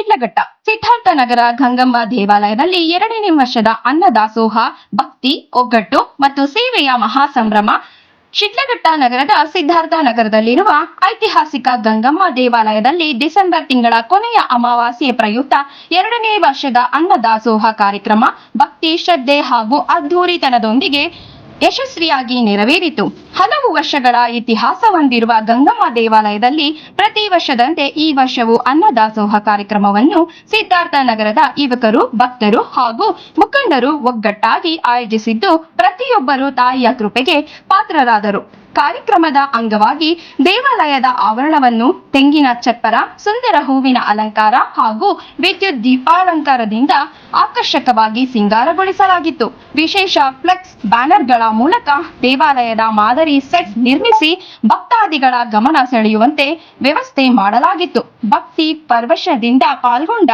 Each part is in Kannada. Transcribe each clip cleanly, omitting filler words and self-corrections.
ಶಿಡ್ಲಘಟ್ಟ ಸಿದ್ಧಾರ್ಥ ನಗರ ಗಂಗಮ್ಮ ದೇವಾಲಯದಲ್ಲಿ 2ನೇ ವರ್ಷದ ಅನ್ನದಾಸೋಹ ಭಕ್ತಿ ಒಗ್ಗಟ್ಟು ಮತ್ತು ಸೇವೆಯ ಮಹಾಸಂಭ್ರಮ. ಶಿಡ್ಲಘಟ್ಟ ನಗರದ ಸಿದ್ಧಾರ್ಥ ನಗರದಲ್ಲಿರುವ ಐತಿಹಾಸಿಕ ಗಂಗಮ್ಮ ದೇವಾಲಯದಲ್ಲಿ ಡಿಸೆಂಬರ್ ತಿಂಗಳ ಕೊನೆಯ ಅಮಾವಾಸ್ಯೆ ಪ್ರಯುಕ್ತ 2ನೇ ವರ್ಷದ ಅನ್ನದಾಸೋಹ ಕಾರ್ಯಕ್ರಮ ಭಕ್ತಿ ಶ್ರದ್ಧೆ ಹಾಗೂ ಅದ್ಧೂರಿತನದೊಂದಿಗೆ ಯಶಸ್ವಿಯಾಗಿ ನೆರವೇರಿತು. ಹಲವು ವರ್ಷಗಳ ಇತಿಹಾಸ ಹೊಂದಿರುವ ಗಂಗಮ್ಮ ದೇವಾಲಯದಲ್ಲಿ ಪ್ರತಿ ವರ್ಷದಂತೆ ಈ ವರ್ಷವೂ ಅನ್ನದಾಸೋಹ ಕಾರ್ಯಕ್ರಮವನ್ನು ಸಿದ್ಧಾರ್ಥ ನಗರದ ಯುವಕರು, ಭಕ್ತರು ಹಾಗೂ ಮುಖಂಡರು ಒಗ್ಗಟ್ಟಾಗಿ ಆಯೋಜಿಸಿದ್ದು ಪ್ರತಿಯೊಬ್ಬರು ತಾಯಿಯ ಕೃಪೆಗೆ ಪಾತ್ರರಾದರು. ಕಾರ್ಯಕ್ರಮದ ಅಂಗವಾಗಿ ದೇವಾಲಯದ ಆವರಣವನ್ನು ತೆಂಗಿನ ಚಪ್ಪರ, ಸುಂದರ ಹೂವಿನ ಅಲಂಕಾರ ಹಾಗೂ ವಿದ್ಯುತ್ ದೀಪಾಲಂಕಾರದಿಂದ ಆಕರ್ಷಕವಾಗಿ ಸಿಂಗಾರಗೊಳಿಸಲಾಗಿತ್ತು. ವಿಶೇಷ ಫ್ಲೆಕ್ಸ್ ಬ್ಯಾನರ್ಗಳ ಮೂಲಕ ದೇವಾಲಯದ ಮಾದರಿ ಸೆಟ್ ನಿರ್ಮಿಸಿ ಭಕ್ತಾದಿಗಳ ಗಮನ ಸೆಳೆಯುವಂತೆ ವ್ಯವಸ್ಥೆ ಮಾಡಲಾಗಿತ್ತು. ಭಕ್ತಿ ಪರವಶದಿಂದ ಪಾಲ್ಗೊಂಡ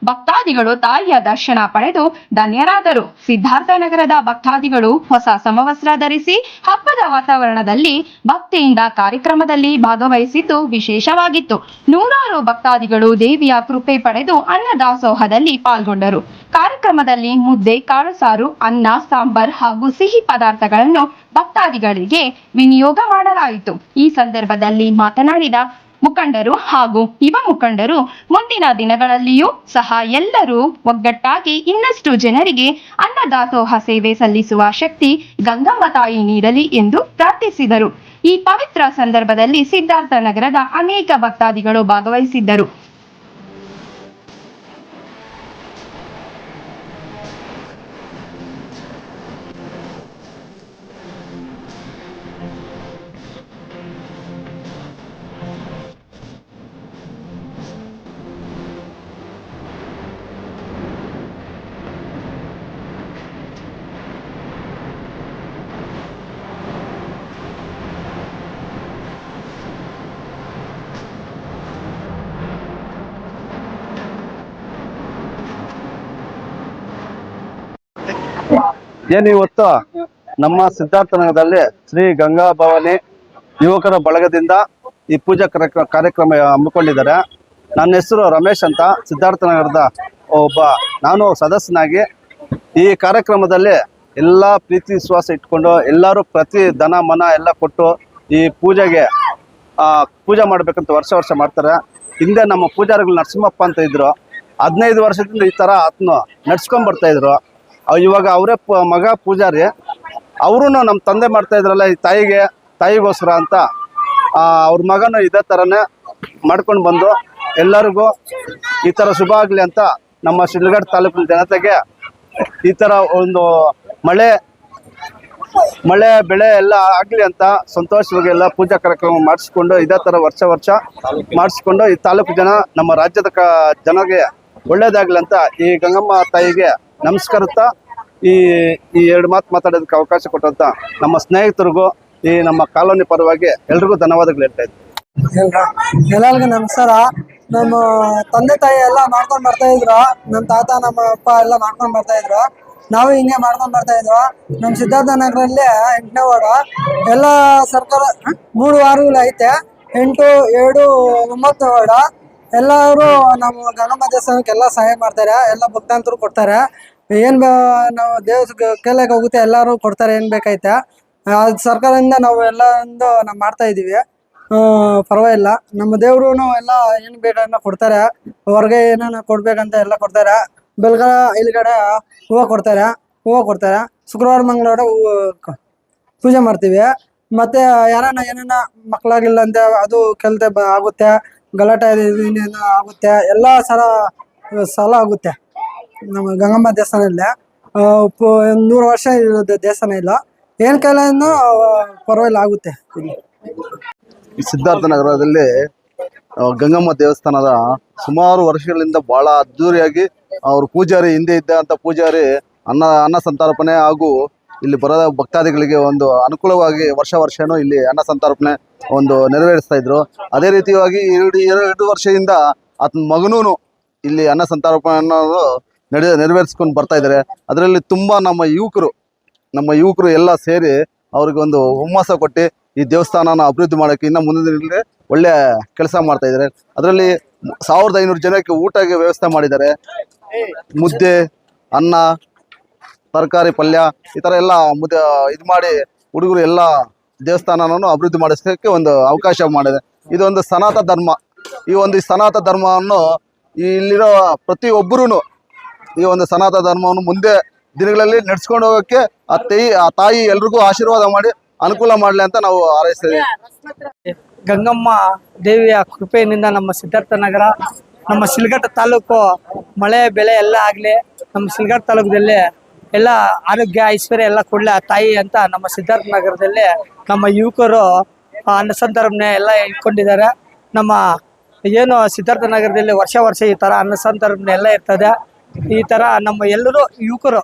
ಭಕ್ತಾದಿಗಳು ತಾಯಿಯ ದರ್ಶನ ಪಡೆದು ಧನ್ಯರಾದರು. ಸಿದ್ಧಾರ್ಥ ನಗರದ ಭಕ್ತಾದಿಗಳು ಹೊಸ ಸಮವಸ್ತ್ರ ಧರಿಸಿ ಹಬ್ಬದ ವಾತಾವರಣದಲ್ಲಿ ಭಕ್ತಿಯಿಂದ ಕಾರ್ಯಕ್ರಮದಲ್ಲಿ ಭಾಗವಹಿಸಿದ್ದು ವಿಶೇಷವಾಗಿತ್ತು. ನೂರಾರು ಭಕ್ತಾದಿಗಳು ದೇವಿಯ ಕೃಪೆ ಪಡೆದು ಅನ್ನದಾಸೋಹದಲ್ಲಿ ಪಾಲ್ಗೊಂಡರು. ಕಾರ್ಯಕ್ರಮದಲ್ಲಿ ಮುದ್ದೆ, ಕಾಳು ಸಾರು, ಅನ್ನ, ಸಾಂಬಾರ್ ಹಾಗೂ ಸಿಹಿ ಪದಾರ್ಥಗಳನ್ನು ಭಕ್ತಾದಿಗಳಿಗೆ ವಿನಿಯೋಗ ಮಾಡಲಾಯಿತು. ಈ ಸಂದರ್ಭದಲ್ಲಿ ಮಾತನಾಡಿದ ಮುಖಂಡರು ಹಾಗೂ ಯುವ ಮುಖಂಡರು, ಮುಂದಿನ ದಿನಗಳಲ್ಲಿಯೂ ಸಹ ಎಲ್ಲರೂ ಒಗ್ಗಟ್ಟಾಗಿ ಇನ್ನಷ್ಟು ಜನರಿಗೆ ಅನ್ನದಾಸೋಹ ಸೇವೆ ಸಲ್ಲಿಸುವ ಶಕ್ತಿ ಗಂಗಮ್ಮ ತಾಯಿ ನೀಡಲಿ ಎಂದು ಪ್ರಾರ್ಥಿಸಿದರು. ಈ ಪವಿತ್ರ ಸಂದರ್ಭದಲ್ಲಿ ಸಿದ್ಧಾರ್ಥ ನಗರದ ಅನೇಕ ಭಕ್ತಾದಿಗಳು ಭಾಗವಹಿಸಿದ್ದರು. ಏನು ಇವತ್ತು ನಮ್ಮ ಸಿದ್ಧಾರ್ಥ ನಗರದಲ್ಲಿ ಶ್ರೀ ಗಂಗಾ ಭವಾನಿ ಯುವಕರ ಬಳಗದಿಂದ ಈ ಪೂಜಾ ಕಾರ್ಯಕ್ರಮ ಹಮ್ಮಿಕೊಂಡಿದ್ದಾರೆ. ನನ್ನ ಹೆಸರು ರಮೇಶ್ ಅಂತ, ಸಿದ್ಧಾರ್ಥ ನಗರದ ನಾನು ಸದಸ್ಯನಾಗಿ ಈ ಕಾರ್ಯಕ್ರಮದಲ್ಲಿ ಎಲ್ಲ ಪ್ರೀತಿ ವಿಶ್ವಾಸ ಇಟ್ಕೊಂಡು ಎಲ್ಲರೂ ಪ್ರತಿ ಧನ ಮನ ಎಲ್ಲ ಕೊಟ್ಟು ಈ ಪೂಜೆಗೆ ಪೂಜೆ ಮಾಡಬೇಕಂತ ವರ್ಷ ಮಾಡ್ತಾರೆ. ಹಿಂದೆ ನಮ್ಮ ಪೂಜಾರಿಗಳು ನರಸಿಂಹಪ್ಪ ಅಂತ ಇದ್ರು, 15 ವರ್ಷದಿಂದ ಈ ಥರ ಆತನ ನಡ್ಸ್ಕೊಂಡ್ ಬರ್ತಾ ಇದ್ರು. ಇವಾಗ ಅವರೇ ಮಗ ಪೂಜಾರಿ, ಅವರು ನಮ್ಮ ತಂದೆ ಮಾಡ್ತಾ ಇದ್ರಲ್ಲ ಈ ತಾಯಿಗೋಸ್ಕರ ಅಂತ ಅವ್ರ ಮಗನು ಇದೇ ಥರನೇ ಮಾಡ್ಕೊಂಡು ಬಂದು ಎಲ್ಲರಿಗೂ ಈ ಥರ ಶುಭ ಆಗಲಿ ಅಂತ ನಮ್ಮ ಶಿಡ್ಲಘಟ್ಟ ತಾಲೂಕಿನ ಜನತೆಗೆ ಈ ಥರ ಒಂದು ಮಳೆ ಬೆಳೆ ಎಲ್ಲ ಆಗಲಿ ಅಂತ ಸಂತೋಷವಾಗಿ ಎಲ್ಲ ಪೂಜಾ ಕಾರ್ಯಕ್ರಮ ಮಾಡಿಸ್ಕೊಂಡು ಇದೇ ಥರ ವರ್ಷ ಮಾಡಿಸ್ಕೊಂಡು ಈ ತಾಲೂಕು ಜನ, ನಮ್ಮ ರಾಜ್ಯದ ಜನಗೆ ಒಳ್ಳೇದಾಗಲಿ ಅಂತ ಈ ಗಂಗಮ್ಮ ತಾಯಿಗೆ ನಮಸ್ಕರಿಸ್ತಾ ಈ 2 ಮಾತು ಮಾತಾಡೋದಕ್ಕೆ ಅವಕಾಶ ಕೊಟ್ಟಂತ ನಮ್ಮ ಸ್ನೇಹಿತರಿಗೂ ಈ ನಮ್ಮ ಕಾಲೋನಿ ಪರವಾಗಿ ಎಲ್ರಿಗೂ ಧನ್ಯವಾದಗಳು ಹೇಳ್ತಾ ಇದ್ದೀನಿ. ಎಲ್ಲರಿಗೂ ನಮಸ್ಕಾರ. ನಮ್ಮ ತಂದೆ ತಾಯಿ ಎಲ್ಲ ಮಾಡ್ಕೊಂಡು ಬರ್ತಾ ಇದ್ರು, ನಮ್ಮ ತಾತ ನಮ್ಮ ಅಪ್ಪ ಎಲ್ಲ ಮಾಡ್ಕೊಂಡು ಬರ್ತಾ ಇದ್ರು, ನಾವು ಹಿಂಗೆ ಮಾಡ್ಕೊಂಡು ಬರ್ತಾ ಇದ್ವಿ. ನಮ್ಮ ಸಿದ್ಧಾರ್ಥ ನಗರಲ್ಲಿ 8ನೇ ವಾರ್ಡ್ ಎಲ್ಲ ಸರ್ಕಾರ 3 ವಾರ್ಡ್ಗಳು ಐತೆ, 8, 7, 9 ವಾರ್ಡ್. ಎಲ್ಲರೂ ನಮ್ಮ ಗಂಗಮ್ಮ ದೇವಸ್ಥಾನಕ್ಕೆ ಎಲ್ಲ ಸಹಾಯ ಮಾಡ್ತಾರೆ, ಎಲ್ಲ ಭಕ್ತಾಂತರು ಕೊಡ್ತಾರೆ. ಏನ್ ನಾವು ಕೇಳಕ್ಕೆ ಹೋಗುತ್ತೆ, ಎಲ್ಲರೂ ಕೊಡ್ತಾರೆ ಏನ್ ಬೇಕೈತೆ. ಅದು ಸರ್ಕಾರದಿಂದ ನಾವು ನಾವು ಮಾಡ್ತಾ ಇದೀವಿ, ಪರವಾಗಿಲ್ಲ. ನಮ್ಮ ದೇವ್ರು ಎಲ್ಲ ಏನ್ ಬೇಕನ್ನ ಕೊಡ್ತಾರೆ, ಹೊರಗೆ ಏನೇನು ಕೊಡ್ಬೇಕಂತ ಎಲ್ಲ ಕೊಡ್ತಾರೆ. ಬೆಳಗ್ಗೆ 5 ಕಡೆ ಹೂವು ಕೊಡ್ತಾರೆ. ಶುಕ್ರವಾರ ಮಂಗಳವಾರ ಪೂಜೆ ಮಾಡ್ತೀವಿ. ಮತ್ತೆ ಯಾರನ್ನ ಏನೇನ ಮಕ್ಕಳಾಗಿಲ್ಲ ಅಂತ ಅದು ಕೆಲ್ತೆ ಆಗುತ್ತೆ, ಗಲಾಟೆ ಆಗುತ್ತೆ, ಎಲ್ಲ ಸಲ ಆಗುತ್ತೆ. ನಮ್ಮ ಗಂಗಮ್ಮ ದೇವಸ್ಥಾನದಲ್ಲಿ 100 ವರ್ಷ ಇರೋದು ದೇವಸ್ಥಾನ ಇಲ್ಲ, ಏನ್ ಕೈಲೂ ಪರವಾಗಿಲ್ಲ ಆಗುತ್ತೆ. ಈ ಸಿದ್ಧಾರ್ಥ ನಗರದಲ್ಲಿ ಗಂಗಮ್ಮ ದೇವಸ್ಥಾನದ ಸುಮಾರು ವರ್ಷಗಳಿಂದ ಬಹಳ ಅದ್ದೂರಿಯಾಗಿ ಅವ್ರ ಪೂಜಾರಿ, ಹಿಂದೆ ಇದ್ದಂಥ ಪೂಜಾರಿ ಅನ್ನ ಸಂತರ್ಪಣೆ ಹಾಗೂ ಇಲ್ಲಿ ಬರೋ ಭಕ್ತಾದಿಗಳಿಗೆ ಒಂದು ಅನುಕೂಲವಾಗಿ ವರ್ಷನೂ ಇಲ್ಲಿ ಅನ್ನ ಸಂತರ್ಪಣೆ ಒಂದು ನೆರವೇರಿಸ್ತಾ ಇದ್ರು. ಅದೇ ರೀತಿಯಾಗಿ 2 ವರ್ಷದಿಂದ ಆತನ ಮಗನೂ ಇಲ್ಲಿ ಅನ್ನ ಸಂತರ್ಪಣೆ ಅನ್ನೋದು ನೆರವೇರಿಸ್ಕೊಂಡು ಬರ್ತಾ ಇದ್ದಾರೆ. ಅದರಲ್ಲಿ ತುಂಬ ನಮ್ಮ ಯುವಕರು ಎಲ್ಲ ಸೇರಿ ಅವ್ರಿಗೆ ಒಂದು ಹುಮ್ಮಸ್ಸು ಕೊಟ್ಟು ಈ ದೇವಸ್ಥಾನನ ಅಭಿವೃದ್ಧಿ ಮಾಡೋಕ್ಕೆ ಇನ್ನು ಮುಂದಿನ ಒಳ್ಳೆ ಕೆಲಸ ಮಾಡ್ತಾ ಇದ್ದಾರೆ. ಅದರಲ್ಲಿ 1500 ಜನಕ್ಕೆ ಊಟಕ್ಕೆ ವ್ಯವಸ್ಥೆ ಮಾಡಿದ್ದಾರೆ. ಮುದ್ದೆ, ಅನ್ನ, ತರಕಾರಿ, ಪಲ್ಯ ಈ ಥರ ಎಲ್ಲ ಇದು ಮಾಡಿ ಹುಡುಗರು ಎಲ್ಲ ದೇವಸ್ಥಾನವನ್ನು ಅಭಿವೃದ್ಧಿ ಮಾಡಿಸೋಕ್ಕೆ ಒಂದು ಅವಕಾಶ ಮಾಡಿದೆ. ಇದೊಂದು ಸನಾತನ ಧರ್ಮ. ಈ ಒಂದು ಸನಾತನ ಧರ್ಮವನ್ನು ಇಲ್ಲಿರೋ ಪ್ರತಿಯೊಬ್ಬರೂ ಈ ಒಂದು ಸನಾತನ ಧರ್ಮವನ್ನು ಮುಂದೆ ದಿನಗಳಲ್ಲಿ ನಡೆಸ್ಕೊಂಡು ಹೋಗೋಕ್ಕೆ ಆ ತಾಯಿ ಎಲ್ರಿಗೂ ಆಶೀರ್ವಾದ ಮಾಡಿ ಅನುಕೂಲ ಮಾಡಲಿ ಅಂತ ನಾವು ಹಾರೈಸ್ತೀವಿ. ಗಂಗಮ್ಮ ದೇವಿಯ ಕೃಪೆಯಿಂದ ನಮ್ಮ ಸಿದ್ಧಾರ್ಥ ನಗರ, ನಮ್ಮ ಶಿಲ್ಘಟ್ಟ ತಾಲೂಕು ಮಳೆ ಬೆಳೆ ಎಲ್ಲ ಆಗಲಿ, ನಮ್ಮ ಶಿಲ್ಘಟ್ಟ ತಾಲೂಕದಲ್ಲಿ ಎಲ್ಲ ಆರೋಗ್ಯ ಐಶ್ವರ್ಯ ಎಲ್ಲ ಕೊಡಲಿ ಆ ತಾಯಿ ಅಂತ ನಮ್ಮ ಸಿದ್ಧಾರ್ಥ ನಗರದಲ್ಲಿ ನಮ್ಮ ಯುವಕರು ಅನ್ನಸಂತರ್ಪಣೆ ಎಲ್ಲ ಇಟ್ಕೊಂಡಿದ್ದಾರೆ. ನಮ್ಮ ಏನು ಸಿದ್ಧಾರ್ಥ ನಗರದಲ್ಲಿ ವರ್ಷ ಈ ಥರ ಅನ್ನಸಂತರ್ಪಣೆ ಎಲ್ಲ ಇರ್ತದೆ. ಈ ಥರ ನಮ್ಮ ಎಲ್ಲರೂ ಯುವಕರು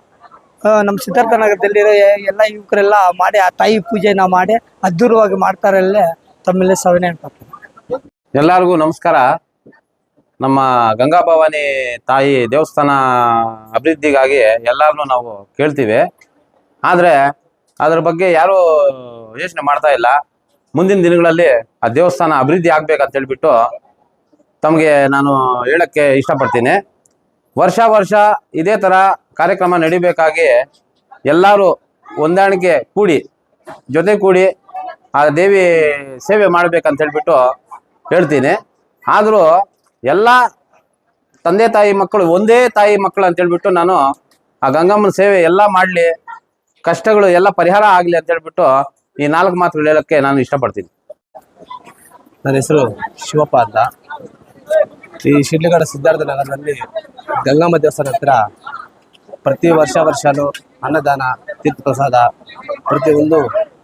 ನಮ್ಮ ಸಿದ್ಧಾರ್ಥ ನಗರದಲ್ಲಿರೋ ಎಲ್ಲ ಯುವಕರೆಲ್ಲ ಮಾಡಿ ಆ ತಾಯಿ ಪೂಜೆನ ಮಾಡಿ ಅದ್ಧೂರವಾಗಿ ಮಾಡ್ತಾರಲ್ಲೇ ತಮ್ಮೆಲ್ಲ ಸವಿನಯ ಮಾಡ್ತಾರೆ. ಎಲ್ಲರಿಗೂ ನಮಸ್ಕಾರ. ನಮ್ಮ ಗಂಗಾ ಭವಾನಿ ತಾಯಿ ದೇವಸ್ಥಾನ ಅಭಿವೃದ್ಧಿಗಾಗಿ ಎಲ್ಲರನ್ನೂ ನಾವು ಕೇಳ್ತೀವಿ. ಆದರೆ ಅದ್ರ ಬಗ್ಗೆ ಯಾರೂ ಯೋಚನೆ ಮಾಡ್ತಾ ಇಲ್ಲ. ಮುಂದಿನ ದಿನಗಳಲ್ಲಿ ಆ ದೇವಸ್ಥಾನ ಅಭಿವೃದ್ಧಿ ಆಗ್ಬೇಕಂತ ಹೇಳ್ಬಿಟ್ಟು ತಮಗೆ ನಾನು ಹೇಳಕ್ಕೆ ಇಷ್ಟಪಡ್ತೀನಿ. ವರ್ಷ ಇದೇ ಥರ ಕಾರ್ಯಕ್ರಮ ನಡಿಬೇಕಾಗಿ ಎಲ್ಲರೂ ಹೊಂದಾಣಿಕೆ ಜೊತೆ ಕೂಡಿ ಆ ದೇವಿ ಸೇವೆ ಮಾಡ್ಬೇಕಂತ ಹೇಳ್ಬಿಟ್ಟು ಹೇಳ್ತೀನಿ. ಆದರೂ ಎಲ್ಲ ತಂದೆ ತಾಯಿ ಮಕ್ಕಳು ಒಂದೇ ತಾಯಿ ಮಕ್ಕಳು ಅಂತ ಹೇಳ್ಬಿಟ್ಟು ನಾನು ಆ ಗಂಗಮ್ಮನ ಸೇವೆ ಎಲ್ಲ ಮಾಡಲಿ, ಕಷ್ಟಗಳು ಎಲ್ಲ ಪರಿಹಾರ ಆಗಲಿ ಅಂತ ಹೇಳ್ಬಿಟ್ಟು ಈ 4 ಮಾತುಗಳು ಹೇಳಕ್ಕೆ ನಾನು ಇಷ್ಟಪಡ್ತೀನಿ. ನನ್ನ ಹೆಸರು ಶಿವಪ್ಪ ಅಂತ. ಈ ಶಿಡ್ಲಘಟ್ಟ ಸಿದ್ಧಾರ್ಥ ನಗರದಲ್ಲಿ ಗಂಗಮ್ಮ ದೇವಸ್ಥಾನ ಹತ್ರ ಪ್ರತಿ ವರ್ಷನೂ ಅನ್ನದಾನ, ತೀರ್ಥ ಪ್ರಸಾದ ಪ್ರತಿಯೊಂದು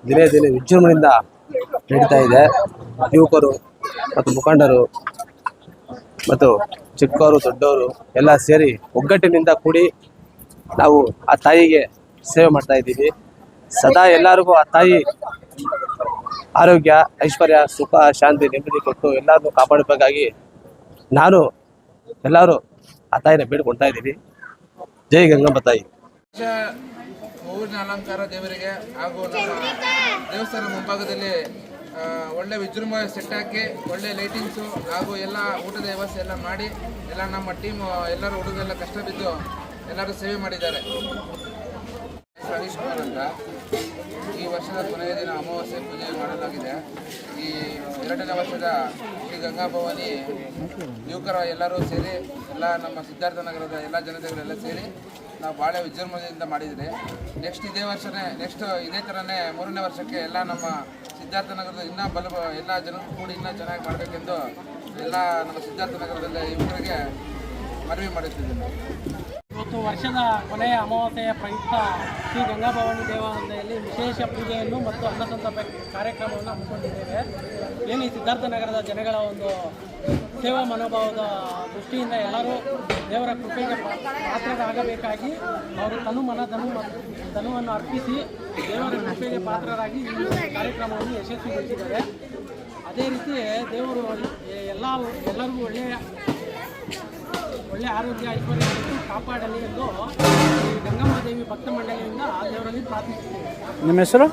ದಿನೇ ವಿಜೃಂಭಣೆಯಿಂದ ನಡೀತಾ ಇದೆ. ಯುವಕರು ಮತ್ತು ಮುಖಂಡರು ಮತ್ತು ಚಿಕ್ಕವರು ದೊಡ್ಡವರು ಎಲ್ಲ ಸೇರಿ ಒಗ್ಗಟ್ಟಿನಿಂದ ಕೂಡಿ ನಾವು ಆ ತಾಯಿಗೆ ಸೇವೆ ಮಾಡ್ತಾ ಇದ್ದೀವಿ. ಸದಾ ಎಲ್ಲರಿಗೂ ಆ ತಾಯಿ ಆರೋಗ್ಯ, ಐಶ್ವರ್ಯ, ಸುಖ, ಶಾಂತಿ, ನೆಮ್ಮದಿ ಕೊಟ್ಟು ಎಲ್ಲರನ್ನೂ ಕಾಪಾಡಬೇಕಾಗಿ ನಾನು ಎಲ್ಲರೂ ಆ ತಾಯಿನ ಬೇಡ್ಕೊಳ್ತಾ ಇದ್ದೀವಿ. ಜೈ ಗಂಗಮ್ಮ ತಾಯಿ. ಹೂವಿನ ಅಲಂಕಾರ ದೇವರಿಗೆ ಹಾಗೂ ನಮ್ಮ ದೇವಸ್ಥಾನ ಮುಂಭಾಗದಲ್ಲಿ ಒಳ್ಳೆ ವಿಜೃಂಭಣೆ ಸೆಟ್ ಹಾಕಿ ಒಳ್ಳೆ ಲೈಟಿಂಗ್ಸು ಹಾಗೂ ಎಲ್ಲ ಊಟದ ವ್ಯವಸ್ಥೆ ಎಲ್ಲ ಮಾಡಿ ಎಲ್ಲ ನಮ್ಮ ಟೀಮ್ ಎಲ್ಲರೂ ಹುಡುಗರೆಲ್ಲ ಕಷ್ಟ ಬಿದ್ದು ಎಲ್ಲರೂ ಸೇವೆ ಮಾಡಿದ್ದಾರೆ. ಹರೀಶ್ ಕುಮಾರ್ ಅಂತ. ಈ ವರ್ಷದ ಕೊನೆಯ ದಿನ ಅಮಾವಾಸ್ಯೆ ಪೂಜೆ ಮಾಡಲಾಗಿದೆ. ಈ 2ನೇ ವರ್ಷದ ಶ್ರೀ ಗಂಗಾ ಭವಾನಿ ಯುವಕರ ಎಲ್ಲರೂ ಸೇರಿ ಎಲ್ಲ ನಮ್ಮ ಸಿದ್ಧಾರ್ಥ ನಗರದ ಎಲ್ಲ ಜನತೆಗಳೆಲ್ಲ ಸೇರಿ ನಾವು ಭಾಳ ವಿಜೃಂಭಣೆಯಿಂದ ಮಾಡಿದರೆ ನೆಕ್ಸ್ಟ್ ಇದೇ ಥರನೇ 3ನೇ ವರ್ಷಕ್ಕೆ ಎಲ್ಲ ನಮ್ಮ ಸಿದ್ಧಾರ್ಥ ನಗರದ ಇನ್ನೂ ಎಲ್ಲ ಜನರು ಕೂಡಿ ಇನ್ನೂ ಚೆನ್ನಾಗಿ ಮಾಡಬೇಕೆಂದು ಎಲ್ಲ ನಮ್ಮ ಸಿದ್ಧಾರ್ಥ ನಗರದಲ್ಲಿ ಯುವಕರಿಗೆ ಮನವಿ ಮಾಡುತ್ತಿದ್ದೇನೆ. ಇವತ್ತು ವರ್ಷದ ಕೊನೆಯ ಅಮಾವಾಸ್ಯೆಯ ಪ್ರಯುಕ್ತ ಶ್ರೀ ಗಂಗಾ ಭವಾನಿ ದೇವಾಲಯದಲ್ಲಿ ವಿಶೇಷ ಪೂಜೆಯನ್ನು ಮತ್ತು ಅನ್ನಸಂತರ್ಪಣೆ ಕಾರ್ಯಕ್ರಮವನ್ನು ಹಮ್ಮಿಕೊಂಡಿದ್ದೇವೆ. ಏನು ಈ ಸಿದ್ಧಾರ್ಥ ನಗರದ ಜನಗಳ ಒಂದು ಸೇವಾ ಮನೋಭಾವದ ದೃಷ್ಟಿಯಿಂದ ಎಲ್ಲರೂ ದೇವರ ಕೃಪೆಗೆ ಪಾತ್ರರಾಗಬೇಕಾಗಿ ಅವರು ಧನವನ್ನು ಅರ್ಪಿಸಿ ದೇವರ ಕೃಪೆಗೆ ಪಾತ್ರರಾಗಿ ಈ ಕಾರ್ಯಕ್ರಮವನ್ನು ಯಶಸ್ವಿಗೊಳಿಸಿದ್ದಾರೆ. ಅದೇ ರೀತಿ ದೇವರು ಎಲ್ಲರಿಗೂ ಒಳ್ಳೆ ಆರೋಗ್ಯ ಐಶ್ವರ್ಯ ಕಾಪಾಡಲಿ ಎಂದು ಈ ಗಂಗಮ್ಮ ದೇವಿ ಭಕ್ತ ಮಂಡಳಿಯಿಂದ ದೇವರಲ್ಲಿ ಪ್ರಾರ್ಥಿಸುತ್ತೇವೆ. ನಿಮ್ಮ ಹೆಸರು?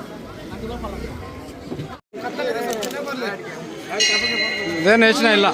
ಇದೇನು ಯೋಚನೆ ಇಲ್ಲ.